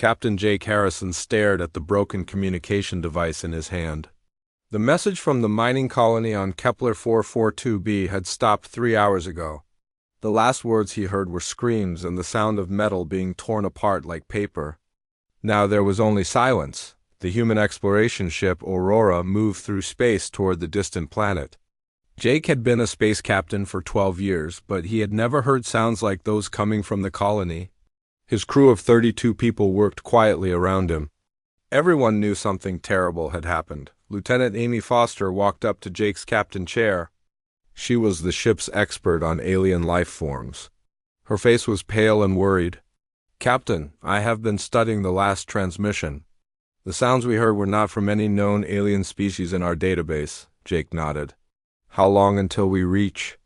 Captain Jake Harrison stared at the broken communication device in his hand. The message from the mining colony on Kepler 442b had stopped 3 hours ago. The last words he heard were screams and the sound of metal being torn apart like paper. Now there was only silence. The human exploration ship Aurora moved through space toward the distant planet. Jake had been a space captain for 12 years, but he had never heard sounds like those coming from the colony. His crew of 32 people worked quietly around him. Everyone knew something terrible had happened. Lieutenant Amy Foster walked up to Jake's captain chair. She was the ship's expert on alien life forms. Her face was pale and worried. "Captain, I have been studying the last transmission. The sounds we heard were not from any known alien species in our database," Jake nodded. "How long until we reach?"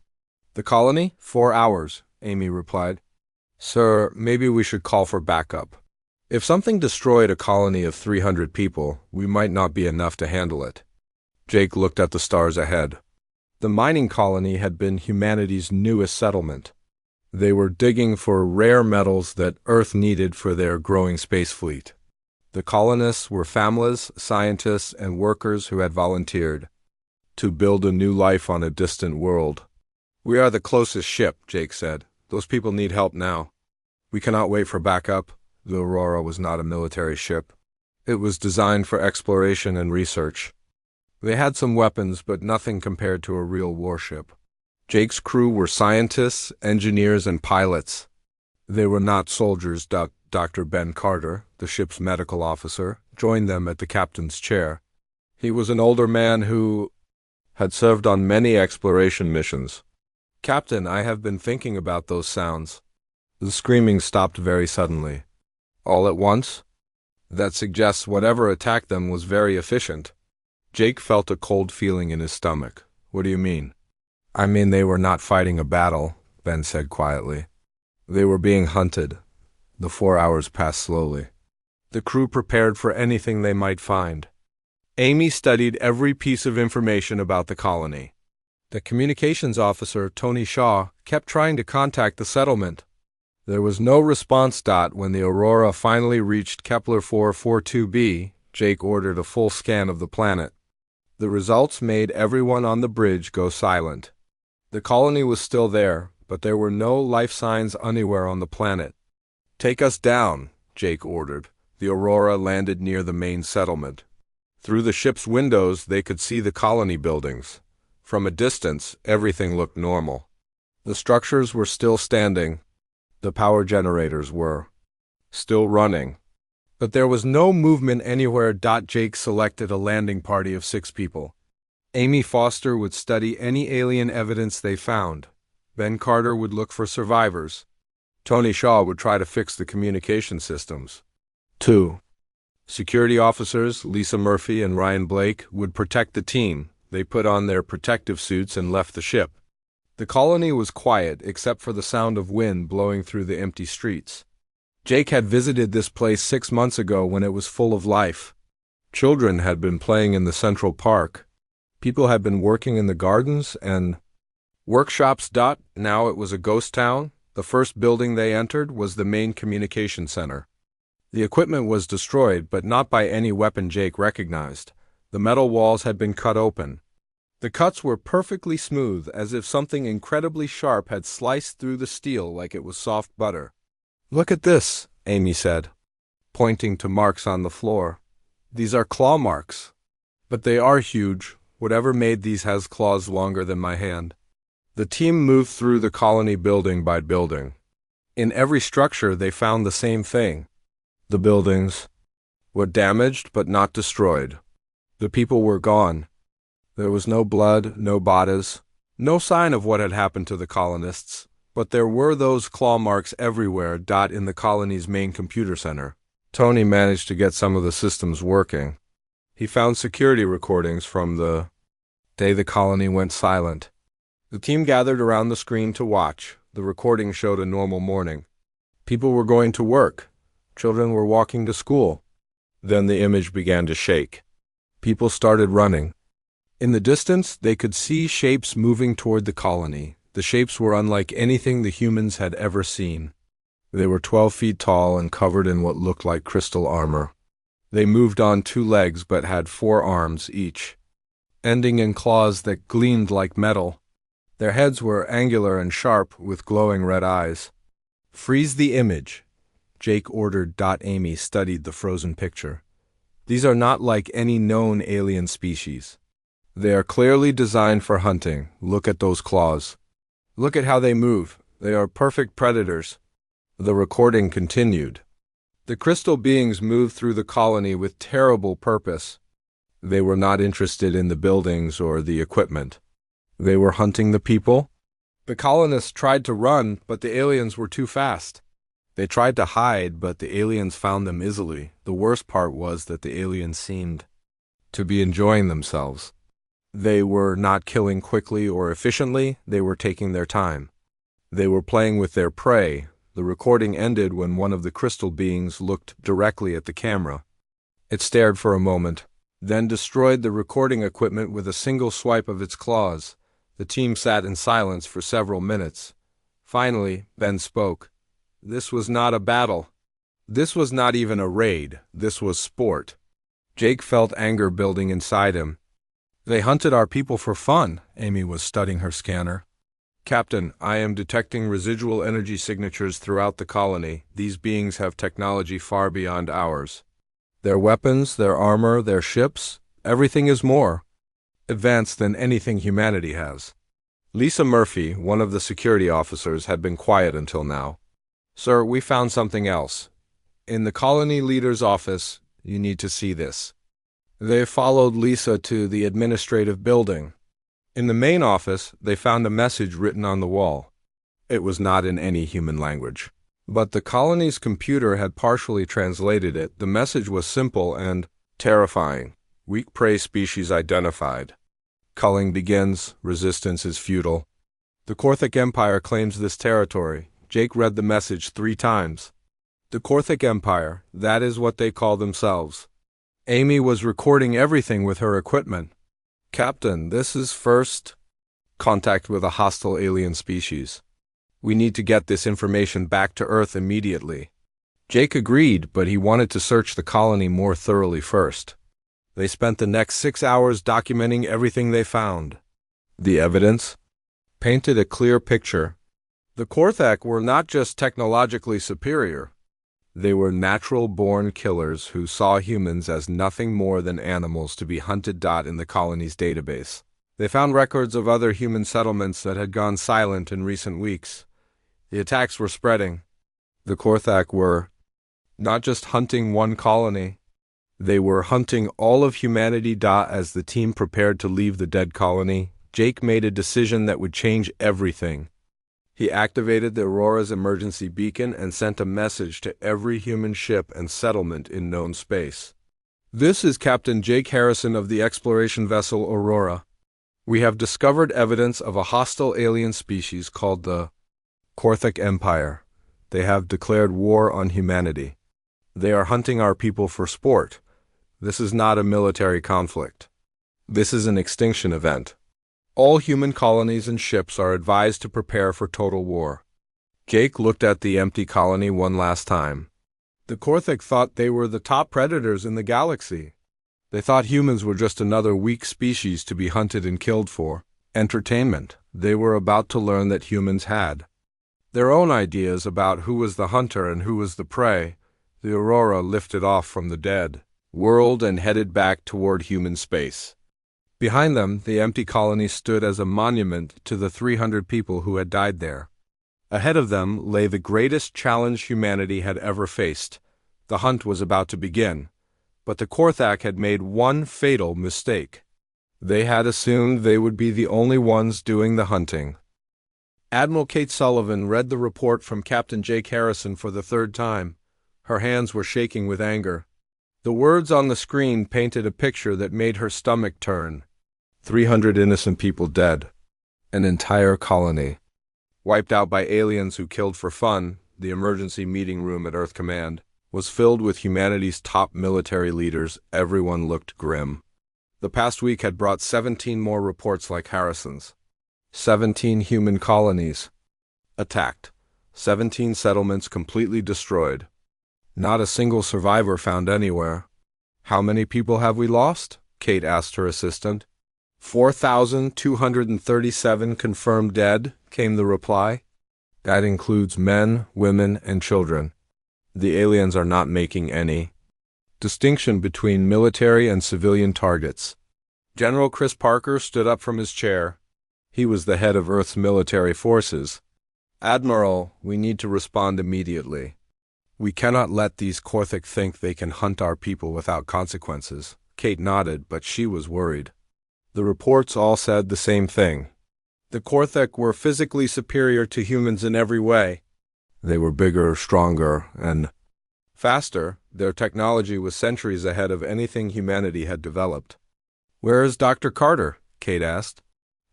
"The colony? 4 hours," Amy replied. "Sir, maybe we should call for backup. If something destroyed a colony of 300 people, we might not be enough to handle it." Jake looked at the stars ahead. The mining colony had been humanity's newest settlement. They were digging for rare metals that Earth needed for their growing space fleet. The colonists were families, scientists, and workers who had volunteered to build a new life on a distant world. "We are the closest ship," Jake said. "Those people need help now. We cannot wait for backup." The Aurora was not a military ship. It was designed for exploration and research. They had some weapons, but nothing compared to a real warship. Jake's crew were scientists, engineers, and pilots. They were not soldiers. Dr. Ben Carter, the ship's medical officer, joined them at the captain's chair. He was an older man who had served on many exploration missions. "Captain, I have been thinking about those sounds." The screaming stopped very suddenly. "All at once?" "That suggests whatever attacked them was very efficient." Jake felt a cold feeling in his stomach. "What do you mean?" "I mean they were not fighting a battle," Ben said quietly. "They were being hunted." The 4 hours passed slowly. The crew prepared for anything they might find. Amy studied every piece of information about the colony. The communications officer, Tony Shaw, kept trying to contact the settlement. There was no response. When the Aurora finally reached Kepler 442b, Jake ordered a full scan of the planet. The results made everyone on the bridge go silent. The colony was still there, but there were no life signs anywhere on the planet. "Take us down," Jake ordered. The Aurora landed near the main settlement. Through the ship's windows, they could see the colony buildings. From a distance, everything looked normal. The structures were still standing. The power generators were still running. But there was no movement anywhere. Jake selected a landing party of 6 people. Amy Foster would study any alien evidence they found. Ben Carter would look for survivors. Tony Shaw would try to fix the communication systems. 2 security officers, Lisa Murphy and Ryan Blake, would protect the team. They put on their protective suits and left the ship. The colony was quiet except for the sound of wind blowing through the empty streets. Jake had visited this place 6 months ago when it was full of life. Children had been playing in the Central Park. People had been working in the gardens and workshops. Now it was a ghost town. The first building they entered was the main communication center. The equipment was destroyed, but not by any weapon Jake recognized. The metal walls had been cut open. The cuts were perfectly smooth, as if something incredibly sharp had sliced through the steel like it was soft butter. "Look at this," Amy said, pointing to marks on the floor. "These are claw marks. But they are huge. Whatever made these has claws longer than my hand." The team moved through the colony building by building. In every structure they found the same thing. The buildings were damaged but not destroyed. The people were gone. There was no blood, no bodies, no sign of what had happened to the colonists, but there were those claw marks everywhere. In the colony's main computer center, Tony managed to get some of the systems working. He found security recordings from the day the colony went silent. The team gathered around the screen to watch. The recording showed a normal morning. People were going to work. Children were walking to school. Then the image began to shake. People started running. In the distance, they could see shapes moving toward the colony. The shapes were unlike anything the humans had ever seen. They were 12 feet tall and covered in what looked like crystal armor. They moved on 2 legs but had 4 arms each, ending in claws that gleamed like metal. Their heads were angular and sharp, with glowing red eyes. "Freeze the image," Jake ordered. Amy studied the frozen picture. "These are not like any known alien species. They are clearly designed for hunting. Look at those claws. Look at how they move. They are perfect predators." The recording continued. The crystal beings moved through the colony with terrible purpose. They were not interested in the buildings or the equipment. They were hunting the people. The colonists tried to run, but the aliens were too fast. They tried to hide, but the aliens found them easily. The worst part was that the aliens seemed to be enjoying themselves. They were not killing quickly or efficiently. They were taking their time. They were playing with their prey. The recording ended when one of the crystal beings looked directly at the camera. It stared for a moment, then destroyed the recording equipment with a single swipe of its claws. The team sat in silence for several minutes. Finally, Ben spoke. "This was not a battle. This was not even a raid. This was sport." Jake felt anger building inside him. "They hunted our people for fun." Amy was studying her scanner. "Captain, I am detecting residual energy signatures throughout the colony. These beings have technology far beyond ours. Their weapons, their armor, their ships, everything is more advanced than anything humanity has." Lisa Murphy, one of the security officers, had been quiet until now. "Sir, we found something else. In the colony leader's office, you need to see this." They followed Lisa to the administrative building. In the main office, they found a message written on the wall. It was not in any human language, but the colony's computer had partially translated it. The message was simple and terrifying. "Weak prey species identified. Culling begins. Resistance is futile. The Korthic Empire claims this territory." Jake read the message 3 times. The Korthic Empire, that is what they call themselves. Amy was recording everything with her equipment. "Captain, this is first contact with a hostile alien species. We need to get this information back to Earth immediately." Jake agreed, but he wanted to search the colony more thoroughly first. They spent the next 6 hours documenting everything they found. The evidence painted a clear picture. The Korthak were not just technologically superior. They were natural-born killers who saw humans as nothing more than animals to be hunted. In the colony's database, they found records of other human settlements that had gone silent in recent weeks. The attacks were spreading. The Korthak were not just hunting one colony. They were hunting all of humanity. As the team prepared to leave the dead colony, Jake made a decision that would change everything. He activated the Aurora's emergency beacon and sent a message to every human ship and settlement in known space. "This is Captain Jake Harrison of the exploration vessel Aurora. We have discovered evidence of a hostile alien species called the Korthic Empire. They have declared war on humanity. They are hunting our people for sport. This is not a military conflict. This is an extinction event. All human colonies and ships are advised to prepare for total war." Jake looked at the empty colony one last time. The Korthic thought they were the top predators in the galaxy. They thought humans were just another weak species to be hunted and killed for entertainment. They were about to learn that humans had their own ideas about who was the hunter and who was the prey. The Aurora lifted off from the dead world and headed back toward human space. Behind them, the empty colony stood as a monument to the 300 people who had died there. Ahead of them lay the greatest challenge humanity had ever faced. The hunt was about to begin, but the Korthak had made one fatal mistake. They had assumed they would be the only ones doing the hunting. Admiral Kate Sullivan read the report from Captain Jake Harrison for the 3rd time. Her hands were shaking with anger. The words on the screen painted a picture that made her stomach turn. 300 innocent people dead. An entire colony wiped out by aliens who killed for fun. The emergency meeting room at Earth Command was filled with humanity's top military leaders. Everyone looked grim. The past week had brought 17 more reports like Harrison's. 17 human colonies attacked. 17 settlements completely destroyed. Not a single survivor found anywhere. How many people have we lost? Kate asked her assistant. 4,237 confirmed dead, came the reply. That includes men, women, and children. The aliens are not making any distinction between military and civilian targets. General Chris Parker stood up from his chair. He was the head of Earth's military forces. Admiral, we need to respond immediately. We cannot let these Korthik think they can hunt our people without consequences. Kate nodded, but she was worried. The reports all said the same thing. The Korthik were physically superior to humans in every way. They were bigger, stronger, and faster. Their technology was centuries ahead of anything humanity had developed. Where is Dr. Carter? Kate asked.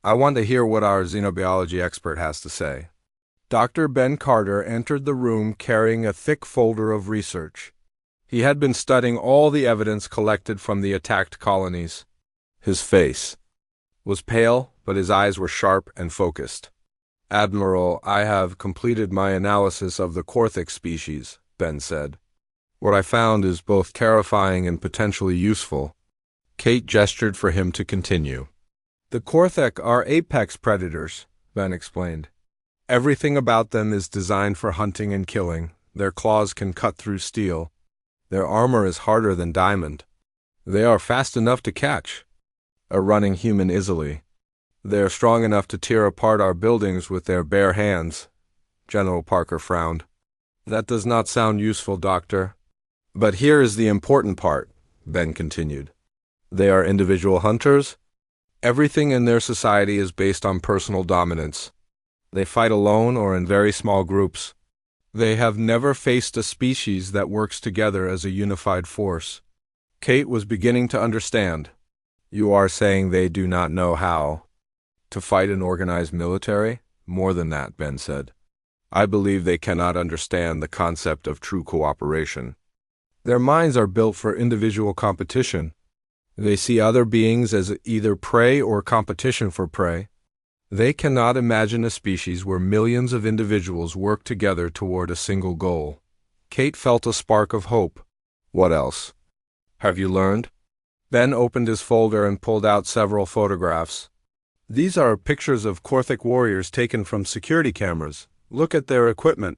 I want to hear what our xenobiology expert has to say. Dr. Ben Carter entered the room carrying a thick folder of research. He had been studying all the evidence collected from the attacked colonies. His face was pale, but his eyes were sharp and focused. Admiral, I have completed my analysis of the Korthik species, Ben said. What I found is both terrifying and potentially useful. Kate gestured for him to continue. The Korthik are apex predators, Ben explained. Everything about them is designed for hunting and killing. Their claws can cut through steel. Their armor is harder than diamond. They are fast enough to catch a running human easily. They are strong enough to tear apart our buildings with their bare hands. General Parker frowned. That does not sound useful, Doctor. But here is the important part, Ben continued. They are individual hunters. Everything in their society is based on personal dominance. They fight alone or in very small groups. They have never faced a species that works together as a unified force. Kate was beginning to understand. You are saying they do not know how to fight an organized military? More than that, Ben said. I believe they cannot understand the concept of true cooperation. Their minds are built for individual competition. They see other beings as either prey or competition for prey. They cannot imagine a species where millions of individuals work together toward a single goal. Kate felt a spark of hope. What else? Have you learned? Ben opened his folder and pulled out several photographs. These are pictures of Korthik warriors taken from security cameras. Look at their equipment.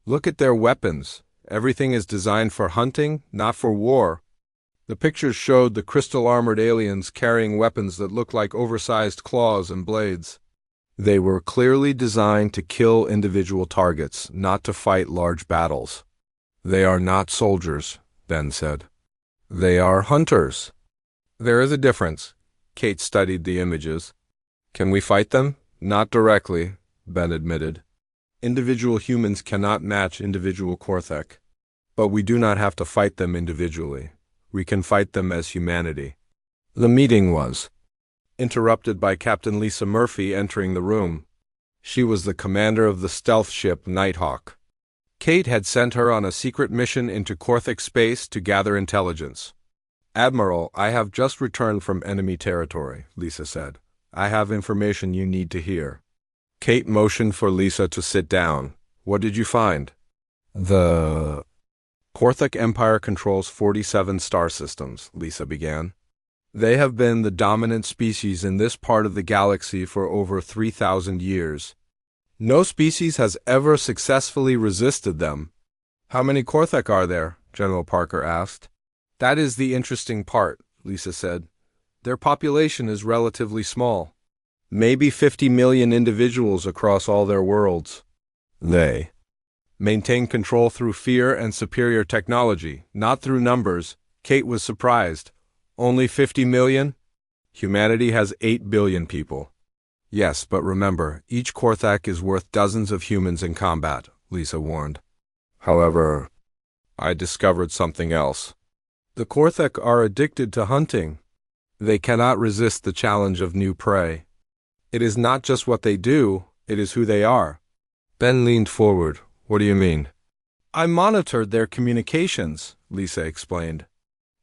Look at their weapons. Everything is designed for hunting, not for war. The pictures showed the crystal-armored aliens carrying weapons that looked like oversized claws and blades. They were clearly designed to kill individual targets, not to fight large battles. They are not soldiers, Ben said. They are hunters. There is a difference. Kate studied the images. Can we fight them? Not directly, Ben admitted. Individual humans cannot match individual Korthik. But we do not have to fight them individually. We can fight them as humanity. The meeting was interrupted by Captain Lisa Murphy entering the room. She was the commander of the stealth ship Nighthawk. Kate had sent her on a secret mission into Korthik space to gather intelligence. Admiral, I have just returned from enemy territory, Lisa said. I have information you need to hear. Kate motioned for Lisa to sit down. What did you find? The Korthik Empire controls 47 star systems, Lisa began. They have been the dominant species in this part of the galaxy for over 3,000 years. No species has ever successfully resisted them. How many Korthik are there? General Parker asked. That is the interesting part, Lisa said. Their population is relatively small. Maybe 50 million individuals across all their worlds. They maintain control through fear and superior technology, not through numbers. Kate was surprised. Only 50 million? Humanity has 8 billion people. Yes, but remember, each Korthik is worth dozens of humans in combat, Lisa warned. However, I discovered something else. The Korthik are addicted to hunting. They cannot resist the challenge of new prey. It is not just what they do, it is who they are. Ben leaned forward. What do you mean? I monitored their communications, Lisa explained.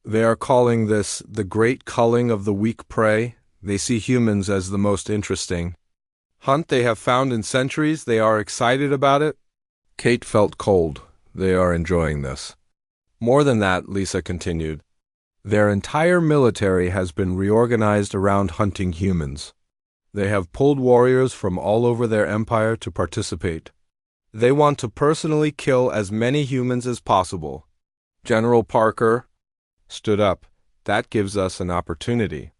They are calling this the great culling of the weak prey. They see humans as the most interesting hunt they have found in centuries. They are excited about it. Kate felt cold. They are enjoying this. More than that, Lisa continued. Their entire military has been reorganized around hunting humans. They have pulled warriors from all over their empire to participate. They want to personally kill as many humans as possible. General Parker stood up. That gives us an opportunity.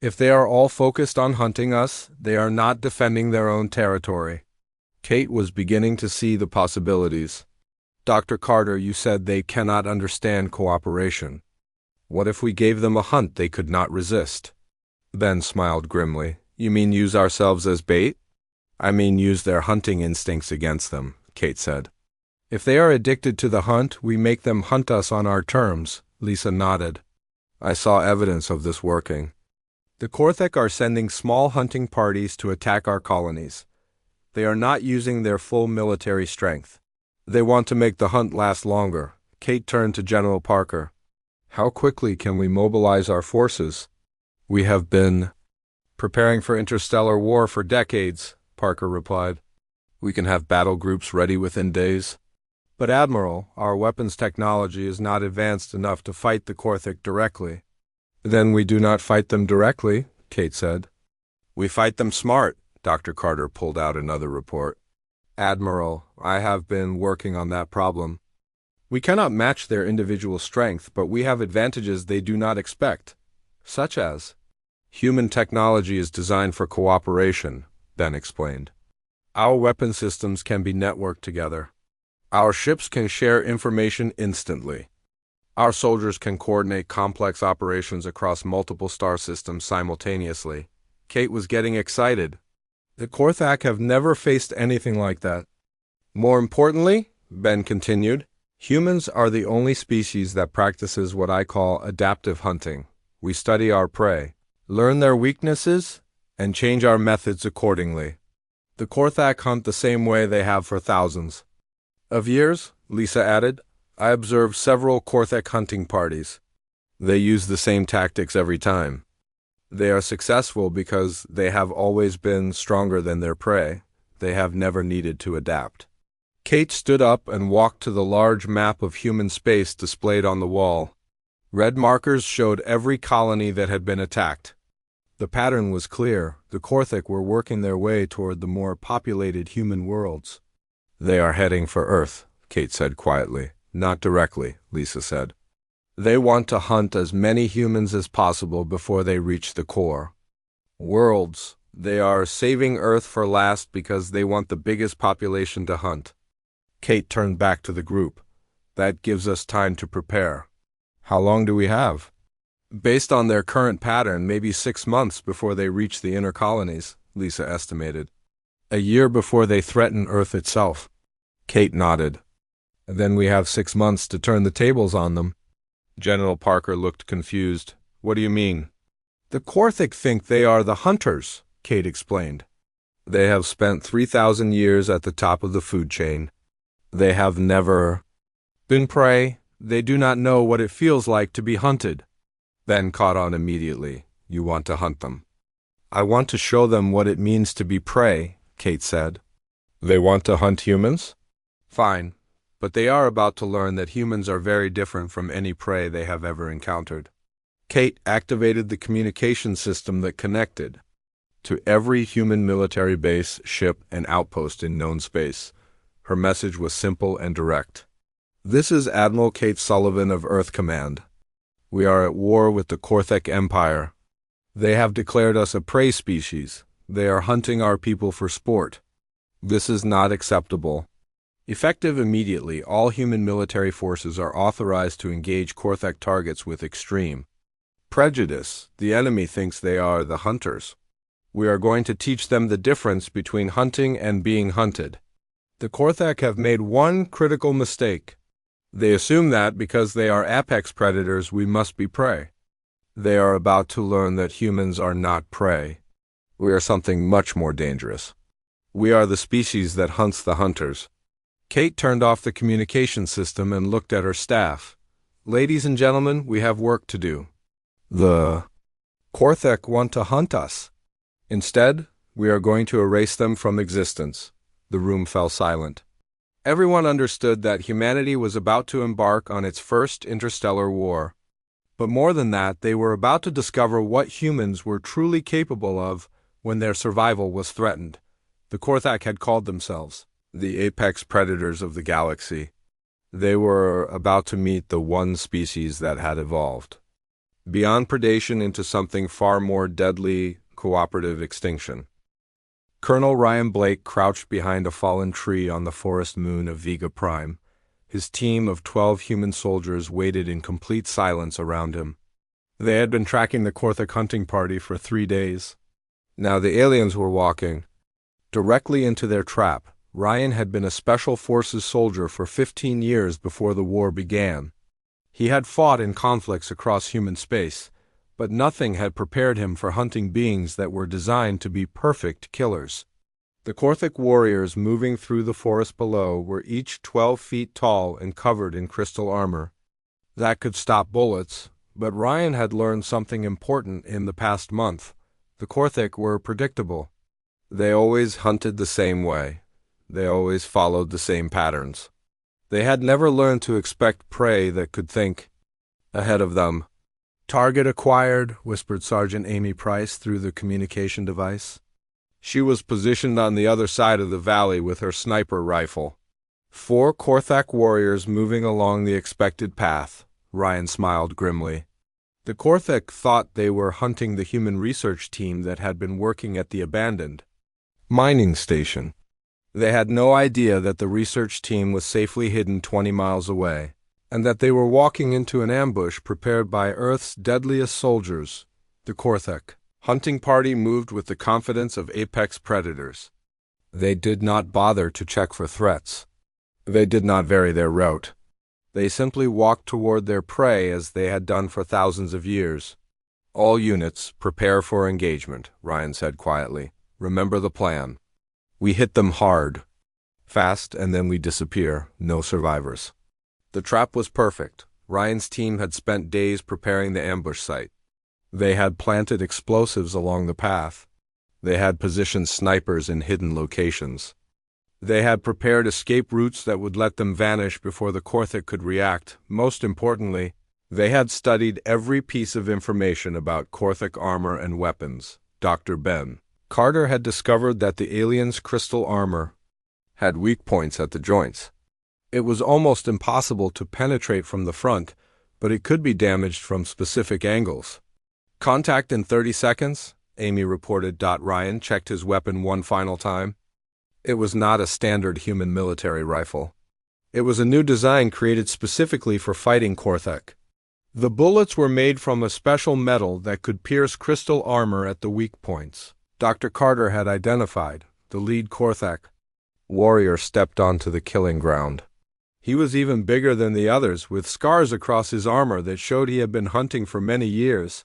If they are all focused on hunting us, they are not defending their own territory. Kate was beginning to see the possibilities. Dr. Carter, you said they cannot understand cooperation. What if we gave them a hunt they could not resist? Ben smiled grimly. You mean use ourselves as bait? I mean use their hunting instincts against them, Kate said. If they are addicted to the hunt, we make them hunt us on our terms, Lisa nodded. I saw evidence of this working. The Korthek are sending small hunting parties to attack our colonies. They are not using their full military strength. They want to make the hunt last longer. Kate turned to General Parker. How quickly can we mobilize our forces? We have been preparing for interstellar war for decades, Parker replied. We can have battle groups ready within days. But Admiral, our weapons technology is not advanced enough to fight the Korthek directly. Then we do not fight them directly, Kate said. We fight them smart, Dr. Carter pulled out another report. Admiral, I have been working on that problem. We cannot match their individual strength, but we have advantages they do not expect, such as human technology is designed for cooperation, Ben explained. Our weapon systems can be networked together. Our ships can share information instantly. Our soldiers can coordinate complex operations across multiple star systems simultaneously. Kate was getting excited. The Korthak have never faced anything like that. More importantly, Ben continued, humans are the only species that practices what I call adaptive hunting. We study our prey, learn their weaknesses, and change our methods accordingly. The Korthak hunt the same way they have for thousands of years, Lisa added. I observed several Korthek hunting parties. They use the same tactics every time. They are successful because they have always been stronger than their prey. They have never needed to adapt. Kate stood up and walked to the large map of human space displayed on the wall. Red markers showed every colony that had been attacked. The pattern was clear. The Korthek were working their way toward the more populated human worlds. They are heading for Earth, Kate said quietly. Not directly, Lisa said. They want to hunt as many humans as possible before they reach the core. Worlds. They are saving Earth for last because they want the biggest population to hunt. Kate turned back to the group. That gives us time to prepare. How long do we have? Based on their current pattern, maybe 6 months before they reach the inner colonies, Lisa estimated. A year before they threaten Earth itself. Kate nodded. Then we have 6 months to turn the tables on them. General Parker looked confused. What do you mean? The Korthek think they are the hunters, Kate explained. They have spent 3,000 years at the top of the food chain. They have never been prey. They do not know what it feels like to be hunted. Ben caught on immediately. You want to hunt them. I want to show them what it means to be prey, Kate said. They want to hunt humans? Fine. But they are about to learn that humans are very different from any prey they have ever encountered. Kate activated the communication system that connected to every human military base, ship, and outpost in known space. Her message was simple and direct. This is Admiral Kate Sullivan of Earth Command. We are at war with the Korthek Empire. They have declared us a prey species. They are hunting our people for sport. This is not acceptable. Effective immediately, all human military forces are authorized to engage Korthek targets with extreme prejudice. The enemy thinks they are the hunters. We are going to teach them the difference between hunting and being hunted. The Korthek have made one critical mistake. They assume that because they are apex predators, we must be prey. They are about to learn that humans are not prey. We are something much more dangerous. We are the species that hunts the hunters. Kate turned off the communication system and looked at her staff. Ladies and gentlemen, we have work to do. The Korthek want to hunt us. Instead, we are going to erase them from existence. The room fell silent. Everyone understood that humanity was about to embark on its first interstellar war. But more than that, they were about to discover what humans were truly capable of when their survival was threatened. The Korthak had called themselves the apex predators of the galaxy. They were about to meet the one species that had evolved beyond predation into something far more deadly: cooperative extinction. Colonel Ryan Blake crouched behind a fallen tree on the forest moon of Vega Prime. His team of 12 human soldiers waited in complete silence around him. They had been tracking the Korthak hunting party for 3 days. Now the aliens were walking directly into their trap. Ryan had been a Special Forces soldier for 15 years before the war began. He had fought in conflicts across human space, but nothing had prepared him for hunting beings that were designed to be perfect killers. The Korthak warriors moving through the forest below were each 12 feet tall and covered in crystal armor. That could stop bullets, but Ryan had learned something important in the past month. The Korthak were predictable. They always hunted the same way. They always followed the same patterns. They had never learned to expect prey that could think ahead of them. "Target acquired," whispered Sergeant Amy Price through the communication device. She was positioned on the other side of the valley with her sniper rifle. 4 Korthak warriors moving along the expected path. Ryan smiled grimly. The Korthak thought they were hunting the human research team that had been working at the abandoned mining station. They had no idea that the research team was safely hidden 20 miles away, and that they were walking into an ambush prepared by Earth's deadliest soldiers, the Korthak. Hunting party moved with the confidence of apex predators. They did not bother to check for threats. They did not vary their route. They simply walked toward their prey as they had done for thousands of years. "All units, prepare for engagement," Ryan said quietly. "Remember the plan. We hit them hard, fast, and then we disappear. No survivors." The trap was perfect. Ryan's team had spent days preparing the ambush site. They had planted explosives along the path. They had positioned snipers in hidden locations. They had prepared escape routes that would let them vanish before the Korthak could react. Most importantly, they had studied every piece of information about Korthak armor and weapons. Dr. Ben Carter had discovered that the aliens' crystal armor had weak points at the joints. It was almost impossible to penetrate from the front, but it could be damaged from specific angles. "Contact in 30 seconds, Amy reported. Ryan checked his weapon one final time. It was not a standard human military rifle. It was a new design created specifically for fighting Korthak. The bullets were made from a special metal that could pierce crystal armor at the weak points. Dr. Carter had identified the lead Korthak warrior stepped onto the killing ground. He was even bigger than the others, with scars across his armor that showed he had been hunting for many years.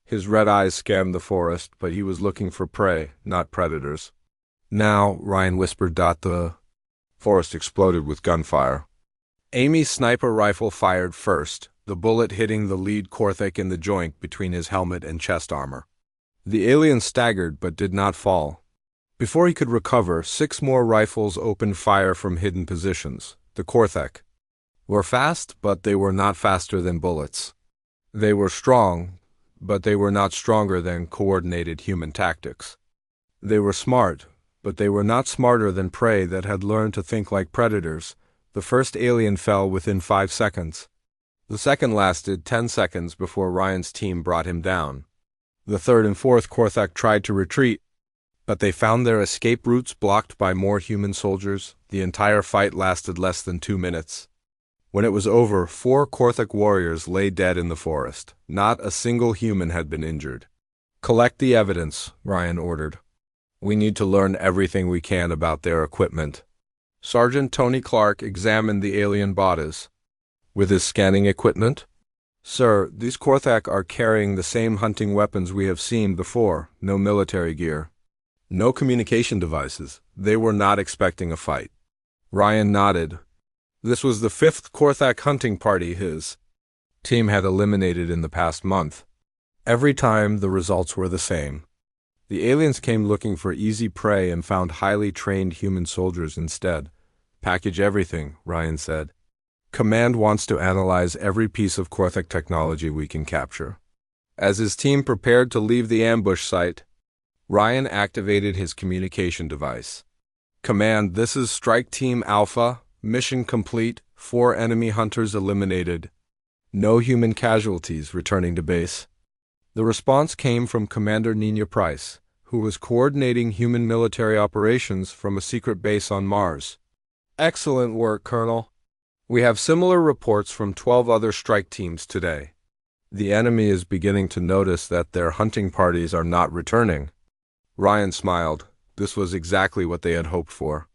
His red eyes scanned the forest, but he was looking for prey, not predators. "Now," Ryan whispered. The forest exploded with gunfire. Amy's sniper rifle fired first, the bullet hitting the lead Korthak in the joint between his helmet and chest armor. The alien staggered but did not fall. Before he could recover, 6 more rifles opened fire from hidden positions. The Korthak were fast, but they were not faster than bullets. They were strong, but they were not stronger than coordinated human tactics. They were smart, but they were not smarter than prey that had learned to think like predators. The first alien fell within 5 seconds. The second lasted 10 seconds before Ryan's team brought him down. The third and fourth Korthak tried to retreat, but they found their escape routes blocked by more human soldiers. The entire fight lasted less than 2 minutes. When it was over, 4 Korthak warriors lay dead in the forest. Not a single human had been injured. "Collect the evidence," Ryan ordered. "We need to learn everything we can about their equipment." Sergeant Tony Clark examined the alien bodies. "With his scanning equipment?" "Sir, these Korthak are carrying the same hunting weapons we have seen before. No military gear. No communication devices. They were not expecting a fight." Ryan nodded. This was the 5th Korthak hunting party his team had eliminated in the past month. Every time the results were the same. The aliens came looking for easy prey and found highly trained human soldiers instead. Package everything, Ryan said. Command wants to analyze every piece of Korthik technology we can capture. As his team prepared to leave the ambush site, Ryan activated his communication device. Command, this is Strike Team Alpha. Mission complete. 4 enemy hunters eliminated. No human casualties returning to base. The response came from Commander Nina Price, who was coordinating human military operations from a secret base on Mars. Excellent work, Colonel. We have similar reports from 12 other strike teams today. The enemy is beginning to notice that their hunting parties are not returning. Ryan smiled. This was exactly what they had hoped for.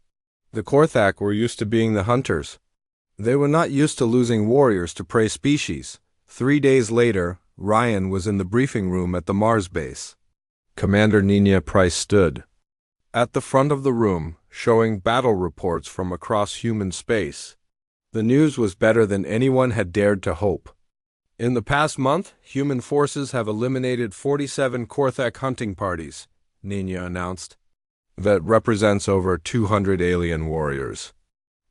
The Korthak were used to being the hunters. They were not used to losing warriors to prey species. 3 days later, Ryan was in the briefing room at the Mars base. Commander Nina Price stood at the front of the room, showing battle reports from across human space. The news was better than anyone had dared to hope. In the past month, human forces have eliminated 47 Korthak hunting parties, Nina announced. That represents over 200 alien warriors.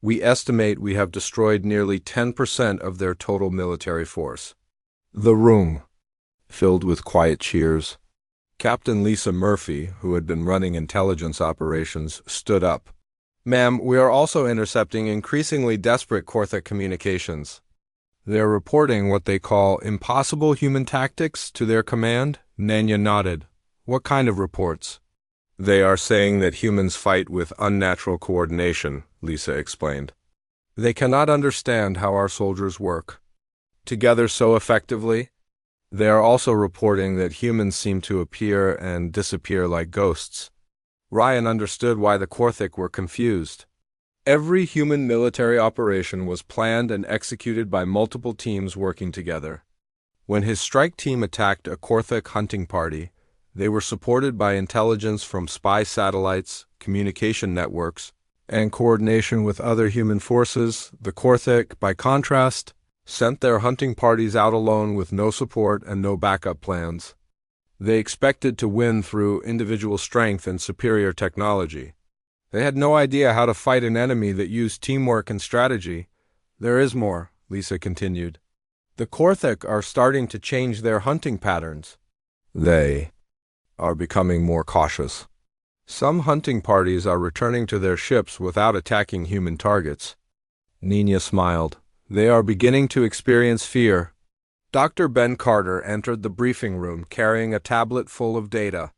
We estimate we have destroyed nearly 10% of their total military force. The room filled with quiet cheers. Captain Lisa Murphy, who had been running intelligence operations, stood up. Ma'am, we are also intercepting increasingly desperate Korthak communications. They're reporting what they call impossible human tactics to their command. Nanya nodded. What kind of reports? They are saying that humans fight with unnatural coordination, Lisa explained. They cannot understand how our soldiers work together so effectively. They are also reporting that humans seem to appear and disappear like ghosts. Ryan understood why the Korthik were confused. Every human military operation was planned and executed by multiple teams working together. When his strike team attacked a Korthik hunting party, they were supported by intelligence from spy satellites, communication networks, and coordination with other human forces. The Korthik, by contrast, sent their hunting parties out alone with no support and no backup plans. They expected to win through individual strength and superior technology. They had no idea how to fight an enemy that used teamwork and strategy. There is more, Lisa continued. The Korthik are starting to change their hunting patterns. They are becoming more cautious. Some hunting parties are returning to their ships without attacking human targets. Nina smiled. They are beginning to experience fear. Dr. Ben Carter entered the briefing room carrying a tablet full of data.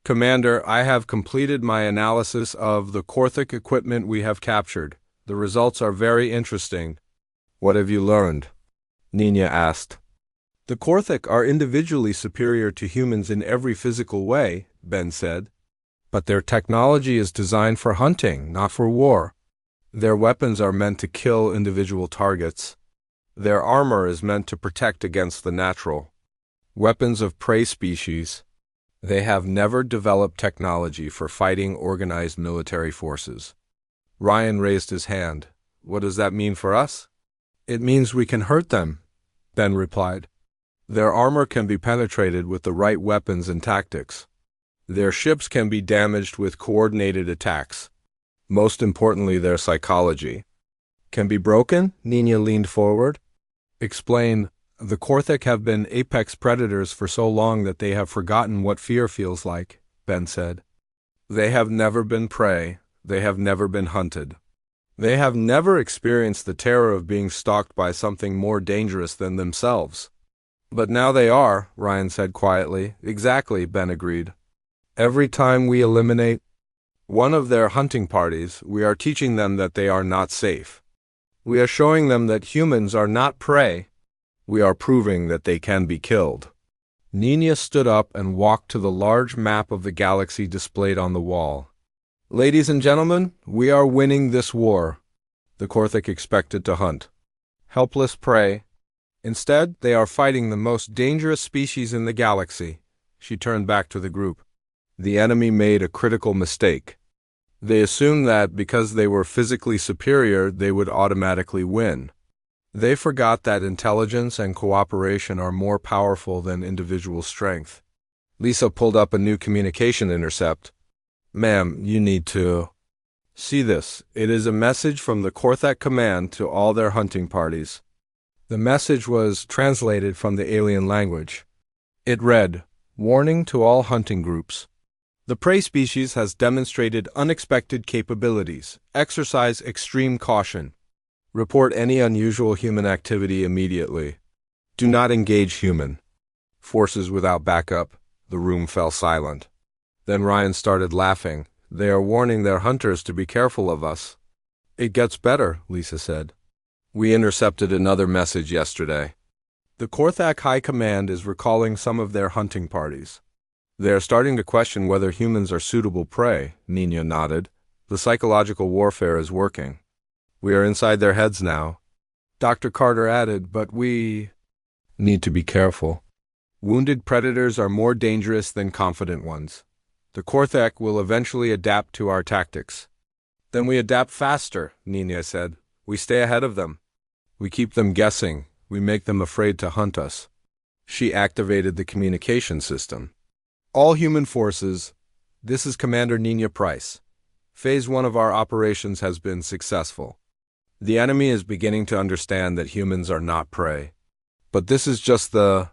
Commander, I have completed my analysis of the Korthik equipment we have captured. The results are very interesting. What have you learned? Nina asked. The Korthik are individually superior to humans in every physical way, Ben said. But their technology is designed for hunting, not for war. Their weapons are meant to kill individual targets. Their armor is meant to protect against the natural weapons of prey species. They have never developed technology for fighting organized military forces. Ryan raised his hand. What does that mean for us? It means we can hurt them, Ben replied. Their armor can be penetrated with the right weapons and tactics. Their ships can be damaged with coordinated attacks. Most importantly, their psychology can be broken. Nina leaned forward. Explain. The Korthik have been apex predators for so long that they have forgotten what fear feels like, Ben said. They have never been prey. They have never been hunted. They have never experienced the terror of being stalked by something more dangerous than themselves. But now they are, Ryan said quietly. Exactly, Ben agreed. Every time we eliminate one of their hunting parties, we are teaching them that they are not safe. We are showing them that humans are not prey. We are proving that they can be killed. Nina stood up and walked to the large map of the galaxy displayed on the wall. Ladies and gentlemen, we are winning this war. The Korthik expected to hunt helpless prey. Instead, they are fighting the most dangerous species in the galaxy. She turned back to the group. The enemy made a critical mistake. They assumed that because they were physically superior, they would automatically win. They forgot that intelligence and cooperation are more powerful than individual strength. Lisa pulled up a new communication intercept. Ma'am, you need to See this. It is a message from the Korthak Command to all their hunting parties. The message was translated from the alien language. It read, "Warning to all hunting groups. The prey species has demonstrated unexpected capabilities. Exercise extreme caution. Report any unusual human activity immediately. Do not engage human forces without backup." The room fell silent. Then Ryan started laughing. "They are warning their hunters to be careful of us." "It gets better," Lisa said. "We intercepted another message yesterday. The Korthak High Command is recalling some of their hunting parties. They are starting to question whether humans are suitable prey." Nina nodded. "The psychological warfare is working. We are inside their heads now." Dr. Carter added, "But we need to be careful. Wounded predators are more dangerous than confident ones. The Korthak will eventually adapt to our tactics." "Then we adapt faster," Nina said. "We stay ahead of them. We keep them guessing. We make them afraid to hunt us." She activated the communication system. "All human forces, this is Commander Nina Price. Phase 1 of our operations has been successful. The enemy is beginning to understand that humans are not prey. But this is just the..."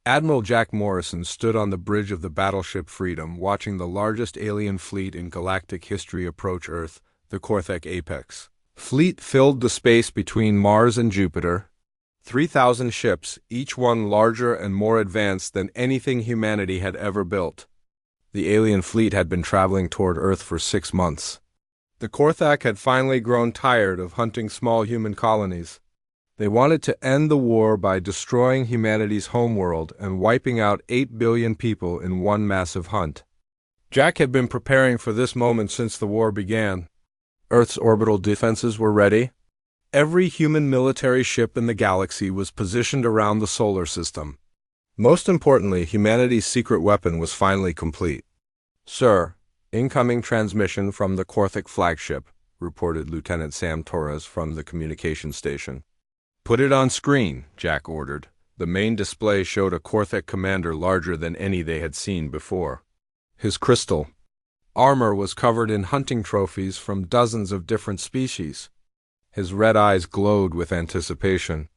Admiral Jack Morrison stood on the bridge of the battleship Freedom, watching the largest alien fleet in galactic history approach Earth, the Korthak Apex. Fleet filled the space between Mars and Jupiter. 3,000 ships, each one larger and more advanced than anything humanity had ever built. The alien fleet had been traveling toward Earth for 6 months. The Korthak had finally grown tired of hunting small human colonies. They wanted to end the war by destroying humanity's homeworld and wiping out 8 billion people in one massive hunt. Jack had been preparing for this moment since the war began. Earth's orbital defenses were ready. Every human military ship in the galaxy was positioned around the solar system. Most importantly, humanity's secret weapon was finally complete. "Sir, incoming transmission from the Korthak flagship," reported Lieutenant Sam Torres from the communication station. "Put it on screen," Jack ordered. The main display showed a Korthak commander larger than any they had seen before. His crystal armor was covered in hunting trophies from dozens of different species. His red eyes glowed with anticipation.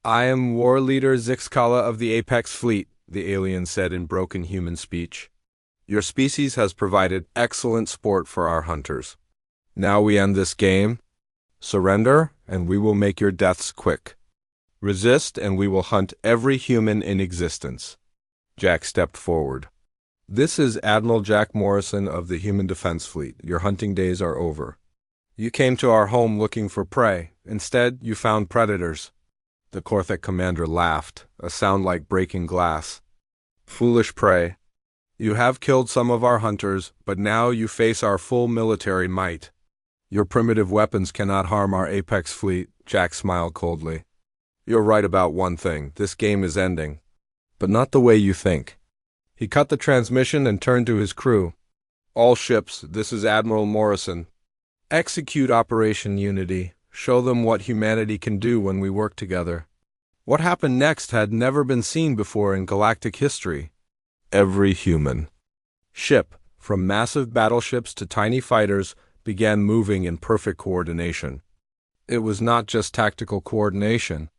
"I am War Leader Zixkala of the Apex Fleet," the alien said in broken human speech. "Your species has provided excellent sport for our hunters. Now we end this game. Surrender, and we will make your deaths quick. Resist, and we will hunt every human in existence." Jack stepped forward. "This is Admiral Jack Morrison of the Human Defense Fleet. Your hunting days are over. You came to our home looking for prey. Instead, you found predators." The Korthak commander laughed, a sound like breaking glass. "Foolish prey. You have killed some of our hunters, but now you face our full military might. Your primitive weapons cannot harm our Apex fleet." Jack smiled coldly. "You're right about one thing. This game is ending. But not the way you think." He cut the transmission and turned to his crew. "All ships, this is Admiral Morrison. Execute Operation Unity. Show them what humanity can do when we work together." What happened next had never been seen before in galactic history. Every human ship, from massive battleships to tiny fighters, began moving in perfect coordination. It was not just tactical coordination.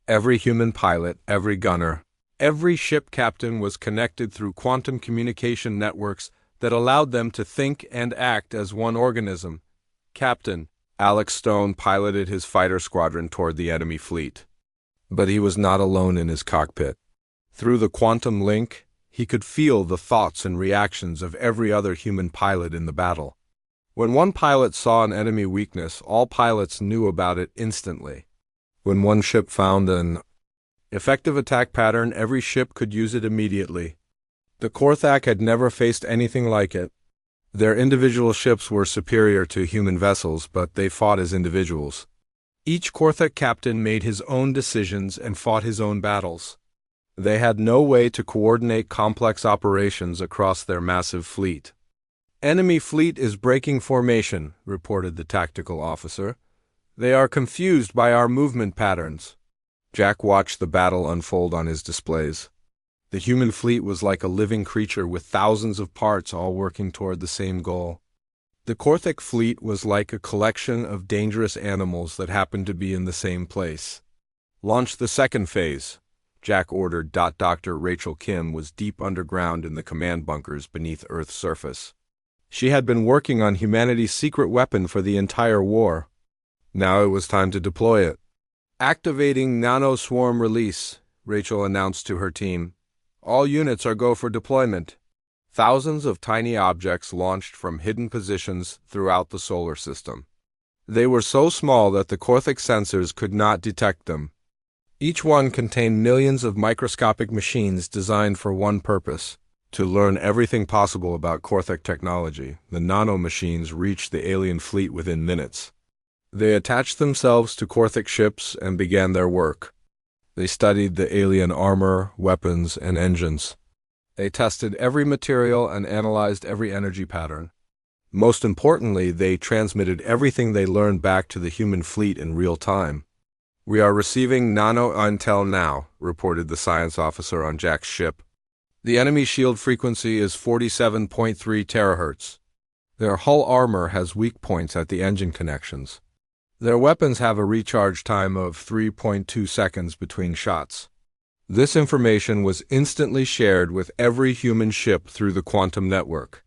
Every human pilot, every gunner, every ship captain was connected through quantum communication networks that allowed them to think and act as one organism. Captain Alex Stone piloted his fighter squadron toward the enemy fleet. But he was not alone in his cockpit. Through the quantum link, he could feel the thoughts and reactions of every other human pilot in the battle. When one pilot saw an enemy weakness, all pilots knew about it instantly. When one ship found an effective attack pattern, every ship could use it immediately. The Korthak had never faced anything like it. Their individual ships were superior to human vessels, but they fought as individuals. Each Korthak captain made his own decisions and fought his own battles. They had no way to coordinate complex operations across their massive fleet. "Enemy fleet is breaking formation," reported the tactical officer. "They are confused by our movement patterns." Jack watched the battle unfold on his displays. The human fleet was like a living creature with thousands of parts all working toward the same goal. The Korthik fleet was like a collection of dangerous animals that happened to be in the same place. Launch the second phase, Jack ordered. Dr. Rachel Kim was deep underground in the command bunkers beneath Earth's surface. She had been working on humanity's secret weapon for the entire war. Now it was time to deploy it. Activating nanoswarm release, Rachel announced to her team. All units are go for deployment. Thousands of tiny objects launched from hidden positions throughout the solar system. They were so small that the Korthik sensors could not detect them. Each one contained millions of microscopic machines designed for one purpose: to learn everything possible about Korthik technology. The nano-machines reached the alien fleet within minutes. They attached themselves to Korthik ships and began their work. They studied the alien armor, weapons, and engines. They tested every material and analyzed every energy pattern. Most importantly, they transmitted everything they learned back to the human fleet in real time. "We are receiving nano intel now," reported the science officer on Jack's ship. "The enemy shield frequency is 47.3 terahertz. Their hull armor has weak points at the engine connections. Their weapons have a recharge time of 3.2 seconds between shots." This information was instantly shared with every human ship through the quantum network.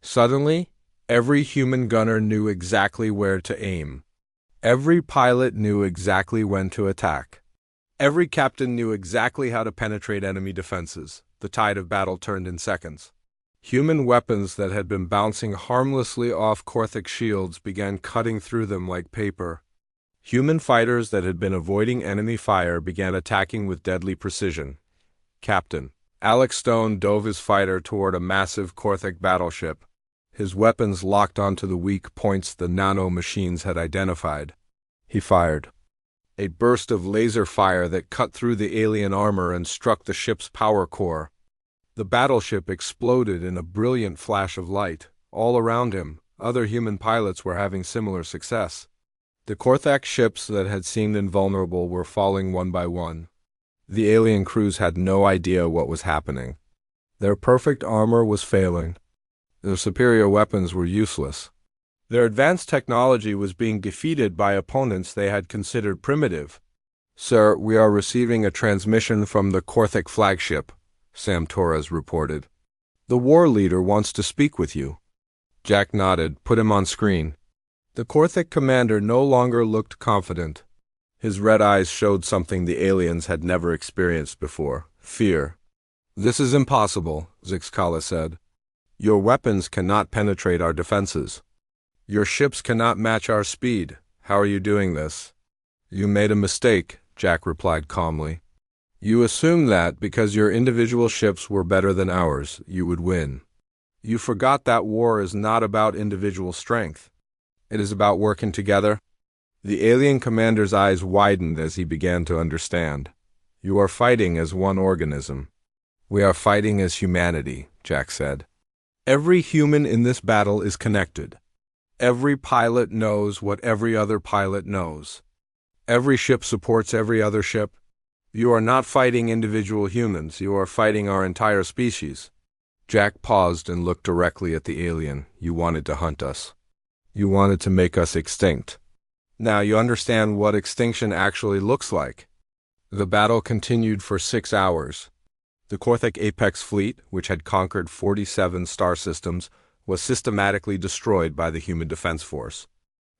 Suddenly, every human gunner knew exactly where to aim. Every pilot knew exactly when to attack. Every captain knew exactly how to penetrate enemy defenses. The tide of battle turned in seconds. Human weapons that had been bouncing harmlessly off Korthik shields began cutting through them like paper. Human fighters that had been avoiding enemy fire began attacking with deadly precision. Captain Alex Stone dove his fighter toward a massive Korthik battleship. His weapons locked onto the weak points the nano-machines had identified. He fired. A burst of laser fire that cut through the alien armor and struck the ship's power core. The battleship exploded in a brilliant flash of light. All around him, other human pilots were having similar success. The Korthak ships that had seemed invulnerable were falling one by one. The alien crews had no idea what was happening. Their perfect armor was failing. Their superior weapons were useless. Their advanced technology was being defeated by opponents they had considered primitive. "Sir, we are receiving a transmission from the Korthik flagship," Sam Torres reported. "The war leader wants to speak with you." Jack nodded. "Put him on screen." The Korthik commander no longer looked confident. His red eyes showed something the aliens had never experienced before: fear. "This is impossible," Zixkala said. "Your weapons cannot penetrate our defenses. Your ships cannot match our speed. How are you doing this?" "You made a mistake," Jack replied calmly. "You assumed that because your individual ships were better than ours, you would win. You forgot that war is not about individual strength. It is about working together." The alien commander's eyes widened as he began to understand. "You are fighting as one organism." "We are fighting as humanity," Jack said. "Every human in this battle is connected. Every pilot knows what every other pilot knows. Every ship supports every other ship. You are not fighting individual humans, you are fighting our entire species." Jack paused and looked directly at the alien. "You wanted to hunt us. You wanted to make us extinct. Now you understand what extinction actually looks like." The battle continued for 6 hours. The Korthik Apex fleet, which had conquered 47 star systems, was systematically destroyed by the human defense force.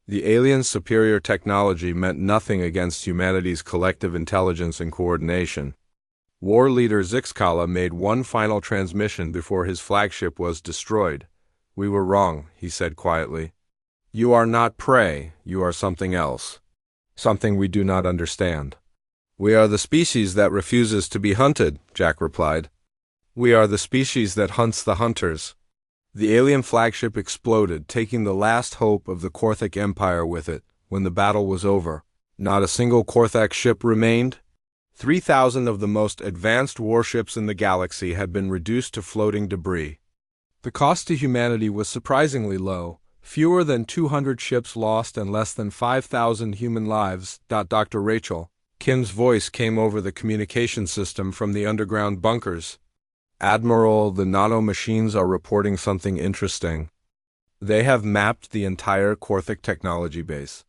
The aliens' superior technology meant nothing against humanity's collective intelligence and coordination. War leader Zixkala made one final transmission before his flagship was destroyed. "We were wrong," he said quietly. "You are not prey, you are something else. Something we do not understand." "We are the species that refuses to be hunted," Jack replied. "We are the species that hunts the hunters." The alien flagship exploded, taking the last hope of the Korthik Empire with it. When the battle was over, not a single Korthak ship remained. 3,000 of the most advanced warships in the galaxy had been reduced to floating debris. The cost to humanity was surprisingly low. Fewer than 200 ships lost and less than 5,000 human lives. Dr. Rachel Kim's voice came over the communication system from the underground bunkers. "Admiral, the nano-machines are reporting something interesting." They have mapped the entire Korthik technology base.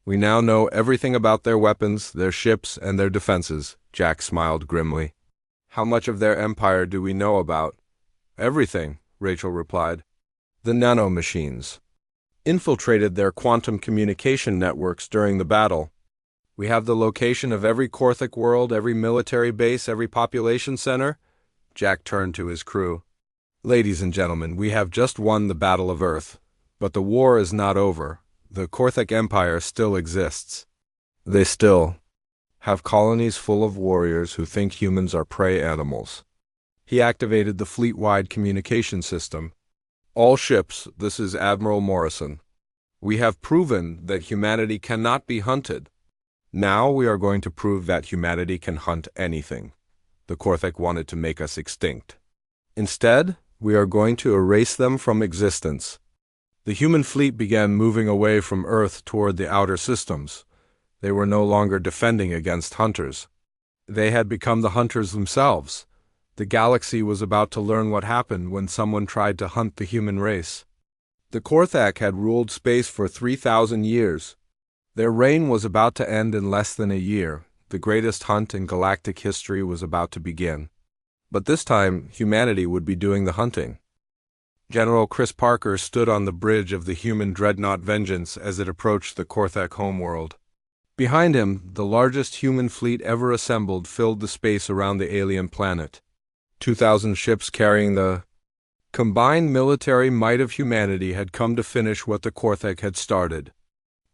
We now know everything about their weapons, their ships, and their defenses, Jack smiled grimly. How much of their empire do we know about? Everything, Rachel replied. The nanomachines infiltrated their quantum communication networks during the battle. We have the location of every Korthik world, every military base, every population center. Jack turned to his crew. Ladies and gentlemen, we have just won the Battle of Earth, but the war is not over. The Korthik Empire still exists. They still have colonies full of warriors who think humans are prey animals. He activated the fleet-wide communication system. All ships, this is Admiral Morrison. We have proven that humanity cannot be hunted. Now we are going to prove that humanity can hunt anything. The Korthik wanted to make us extinct. Instead, we are going to erase them from existence. The human fleet began moving away from Earth toward the outer systems. They were no longer defending against hunters. They had become the hunters themselves. The galaxy was about to learn what happened when someone tried to hunt the human race. The Korthak had ruled space for 3,000 years. Their reign was about to end in less than a year. The greatest hunt in galactic history was about to begin. But this time, humanity would be doing the hunting. General Chris Parker stood on the bridge of the human dreadnought Vengeance as it approached the Korthak homeworld. Behind him, the largest human fleet ever assembled filled the space around the alien planet. 2,000 ships carrying the combined military might of humanity had come to finish what the Korthak had started.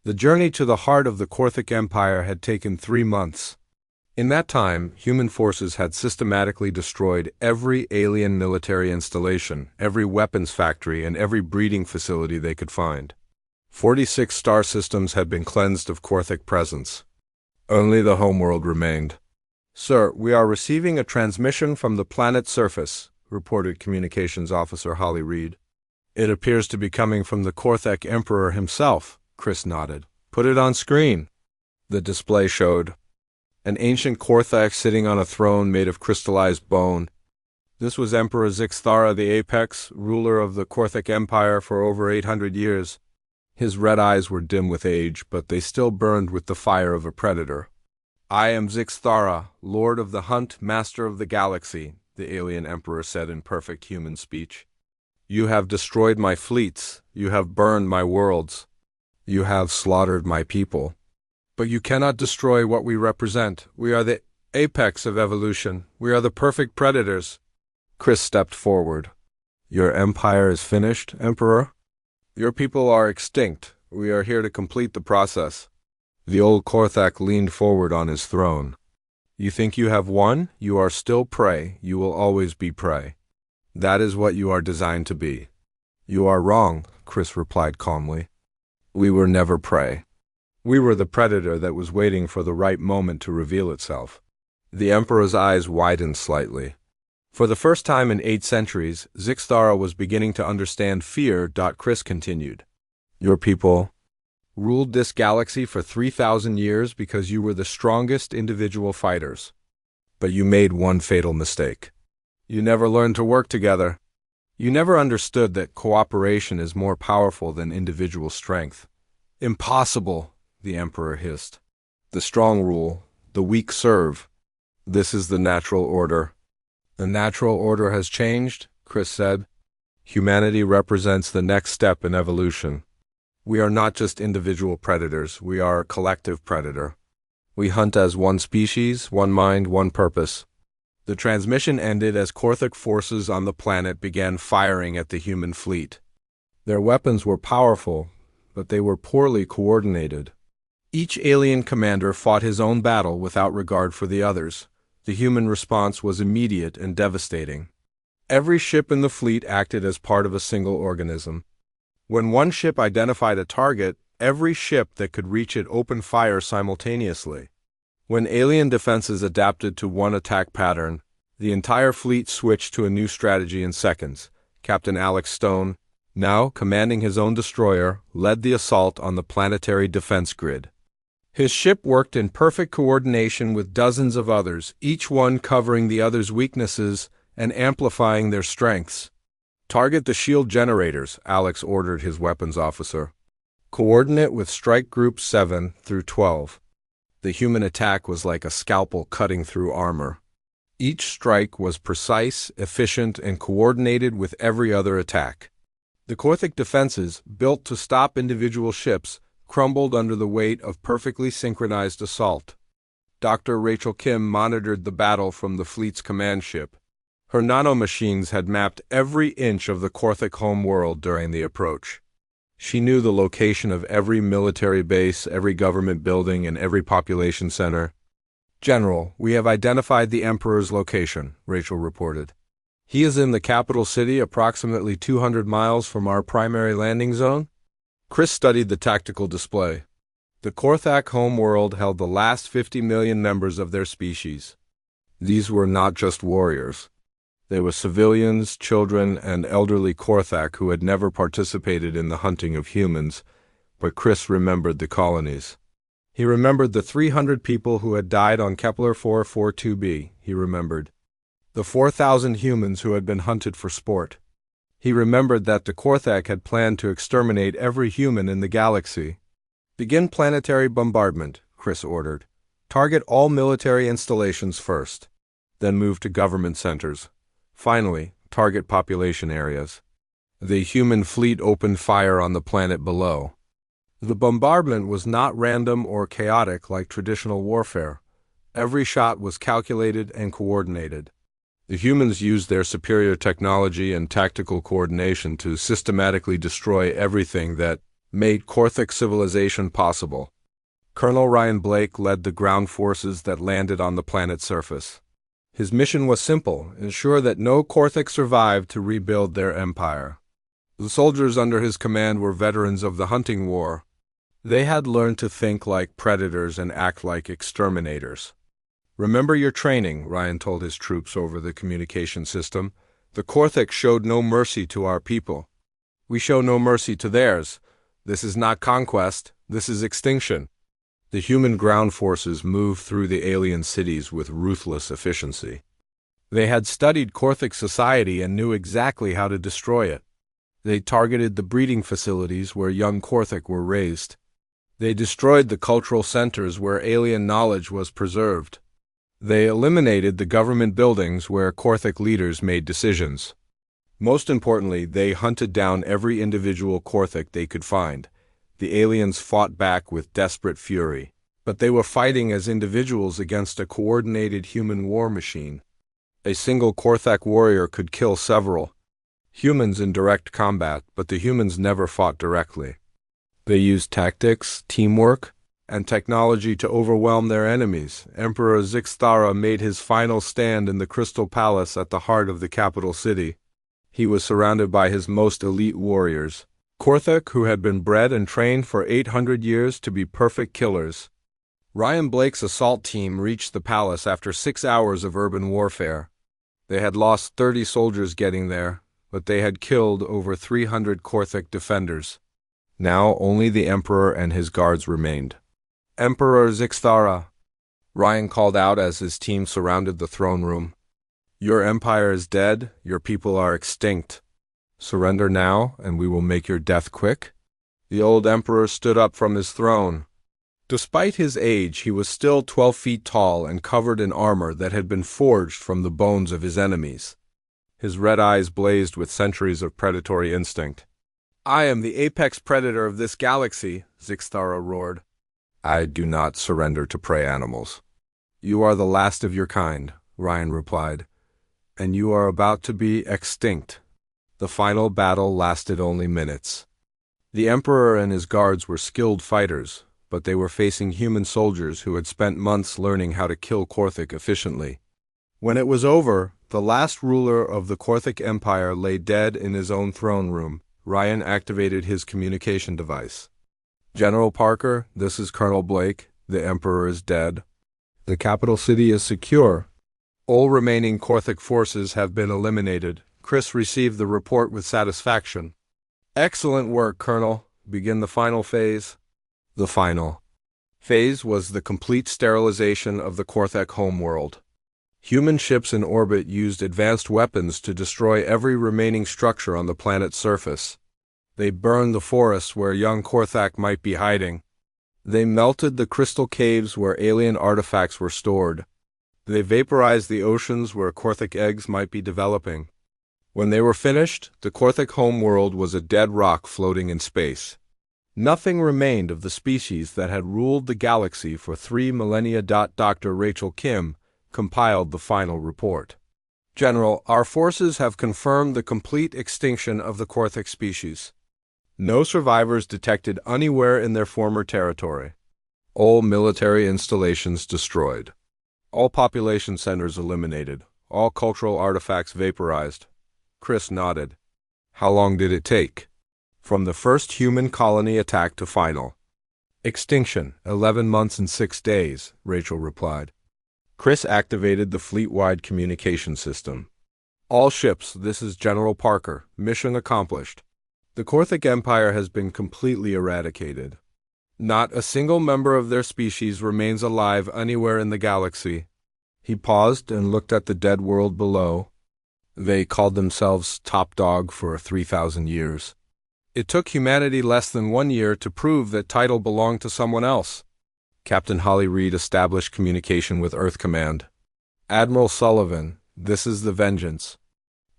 The journey to the heart of the Korthik Empire had taken 3 months. In that time, human forces had systematically destroyed every alien military installation, every weapons factory, and every breeding facility they could find. 46 star systems had been cleansed of Korthik presence. Only the homeworld remained. "Sir, we are receiving a transmission from the planet's surface," reported Communications Officer Holly Reed. "It appears to be coming from the Korthak Emperor himself," Chris nodded. "Put it on screen." The display showed an ancient Korthak sitting on a throne made of crystallized bone. This was Emperor Zixthara the Apex, ruler of the Korthik Empire for over 800 years. His red eyes were dim with age, but they still burned with the fire of a predator. "I am Zixthara, Lord of the Hunt, Master of the Galaxy," the alien emperor said in perfect human speech. "You have destroyed my fleets. You have burned my worlds. You have slaughtered my people. But you cannot destroy what we represent. We are the apex of evolution. We are the perfect predators." Chris stepped forward. "Your empire is finished, Emperor? Your people are extinct. We are here to complete the process." The old Korthak leaned forward on his throne. "You think you have won? You are still prey. You will always be prey. That is what you are designed to be." "You are wrong," Chris replied calmly. "We were never prey. We were the predator that was waiting for the right moment to reveal itself." The Emperor's eyes widened slightly. For the first time in 8 centuries, Zixthara was beginning to understand fear. Chris continued. "Your people ruled this galaxy for 3,000 years because you were the strongest individual fighters. But you made one fatal mistake. You never learned to work together. You never understood that cooperation is more powerful than individual strength." "Impossible," the Emperor hissed. "The strong rule, the weak serve. This is the natural order." "The natural order has changed," Chris said. "Humanity represents the next step in evolution. We are not just individual predators, we are a collective predator. We hunt as one species, one mind, one purpose." The transmission ended as Korthik forces on the planet began firing at the human fleet. Their weapons were powerful, but they were poorly coordinated. Each alien commander fought his own battle without regard for the others. The human response was immediate and devastating. Every ship in the fleet acted as part of a single organism. When one ship identified a target, every ship that could reach it opened fire simultaneously. When alien defenses adapted to one attack pattern, the entire fleet switched to a new strategy in seconds. Captain Alex Stone, now commanding his own destroyer, led the assault on the planetary defense grid. His ship worked in perfect coordination with dozens of others, each one covering the other's weaknesses and amplifying their strengths. Target the shield generators, Alex ordered his weapons officer. Coordinate with strike groups 7 through 12. The human attack was like a scalpel cutting through armor. Each strike was precise, efficient, and coordinated with every other attack. The Korthic defenses, built to stop individual ships, crumbled under the weight of perfectly synchronized assault. Dr. Rachel Kim monitored the battle from the fleet's command ship. Her nanomachines had mapped every inch of the Korthic homeworld during the approach. She knew the location of every military base, every government building, and every population center. "General, we have identified the Emperor's location," Rachel reported. "He is in the capital city, approximately 200 miles from our primary landing zone." Chris studied the tactical display. The Korthak homeworld held the last 50 million members of their species. These were not just warriors. They were civilians, children, and elderly Korthak who had never participated in the hunting of humans, but Chris remembered the colonies. He remembered the 300 people who had died on Kepler 442b, he remembered. The 4,000 humans who had been hunted for sport. He remembered that the Korthak had planned to exterminate every human in the galaxy. "Begin planetary bombardment," Chris ordered. "Target all military installations first, then move to government centers. Finally, target population areas." The human fleet opened fire on the planet below. The bombardment was not random or chaotic like traditional warfare. Every shot was calculated and coordinated. The humans used their superior technology and tactical coordination to systematically destroy everything that made Korthic civilization possible. Colonel Ryan Blake led the ground forces that landed on the planet's surface. His mission was simple: ensure that no Korthic survived to rebuild their empire. The soldiers under his command were veterans of the hunting war. They had learned to think like predators and act like exterminators. "Remember your training," Ryan told his troops over the communication system. "The Korthic showed no mercy to our people. We show no mercy to theirs. This is not conquest, this is extinction." The human ground forces moved through the alien cities with ruthless efficiency. They had studied Korthic society and knew exactly how to destroy it. They targeted the breeding facilities where young Korthic were raised. They destroyed the cultural centers where alien knowledge was preserved. They eliminated the government buildings where Korthic leaders made decisions. Most importantly, they hunted down every individual Korthic they could find. The aliens fought back with desperate fury, but they were fighting as individuals against a coordinated human war machine. A single Korthak warrior could kill several humans in direct combat, but the humans never fought directly. They used tactics, teamwork, and technology to overwhelm their enemies. Emperor Zixthara made his final stand in the Crystal Palace at the heart of the capital city. He was surrounded by his most elite warriors, Korthak who had been bred and trained for 800 years to be perfect killers. Ryan Blake's assault team reached the palace after 6 hours of urban warfare. They had lost 30 soldiers getting there, but they had killed over 300 Korthak defenders. Now only the Emperor and his guards remained. "Emperor Zixthara," Ryan called out as his team surrounded the throne room. "Your empire is dead, your people are extinct. Surrender now, and we will make your death quick." The old emperor stood up from his throne. Despite his age, he was still 12 feet tall and covered in armor that had been forged from the bones of his enemies. His red eyes blazed with centuries of predatory instinct. "I am the apex predator of this galaxy," Zixthara roared. "I do not surrender to prey animals." "You are the last of your kind," Ryan replied, "and you are about to be extinct." The final battle lasted only minutes. The Emperor and his guards were skilled fighters, but they were facing human soldiers who had spent months learning how to kill Korthic efficiently. When it was over, the last ruler of the Korthic Empire lay dead in his own throne room. Ryan activated his communication device. "General Parker, this is Colonel Blake. The Emperor is dead. The capital city is secure. All remaining Korthic forces have been eliminated." Chris received the report with satisfaction. "Excellent work, Colonel. Begin the final phase." The final phase was the complete sterilization of the Korthak homeworld. Human ships in orbit used advanced weapons to destroy every remaining structure on the planet's surface. They burned the forests where young Korthak might be hiding. They melted the crystal caves where alien artifacts were stored. They vaporized the oceans where Korthak eggs might be developing. When they were finished, the Korthak homeworld was a dead rock floating in space. Nothing remained of the species that had ruled the galaxy for 3 millennia. Dr. Rachel Kim compiled the final report. General, our forces have confirmed the complete extinction of the Korthak species. No survivors detected anywhere in their former territory. All military installations destroyed. All population centers eliminated. All cultural artifacts vaporized. Chris nodded. How long did it take? From the first human colony attack to final extinction, 11 months and 6 days, Rachel replied. Chris activated the fleet-wide communication system. All ships, this is General Parker. Mission accomplished. The Korthak Empire has been completely eradicated. Not a single member of their species remains alive anywhere in the galaxy. He paused and looked at the dead world below. They called themselves Top Dog for 3,000 years. It took humanity less than 1 year to prove that title belonged to someone else. Captain Holly Reed established communication with Earth Command. Admiral Sullivan, this is the Vengeance.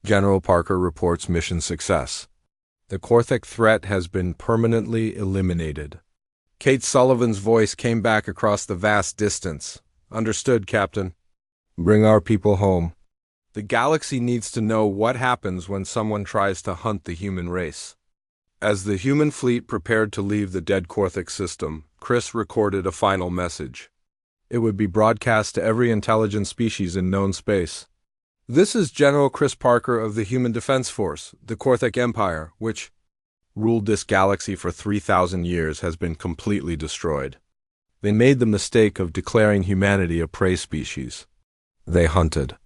General Parker reports mission success. The Korthak threat has been permanently eliminated. Kate Sullivan's voice came back across the vast distance. Understood, Captain. Bring our people home. The galaxy needs to know what happens when someone tries to hunt the human race. As the human fleet prepared to leave the dead Korthak system, Chris recorded a final message. It would be broadcast to every intelligent species in known space. This is General Chris Parker of the Human Defense Force. The Korthak Empire, which ruled this galaxy for 3,000 years, has been completely destroyed. They made the mistake of declaring humanity a prey species. They hunted.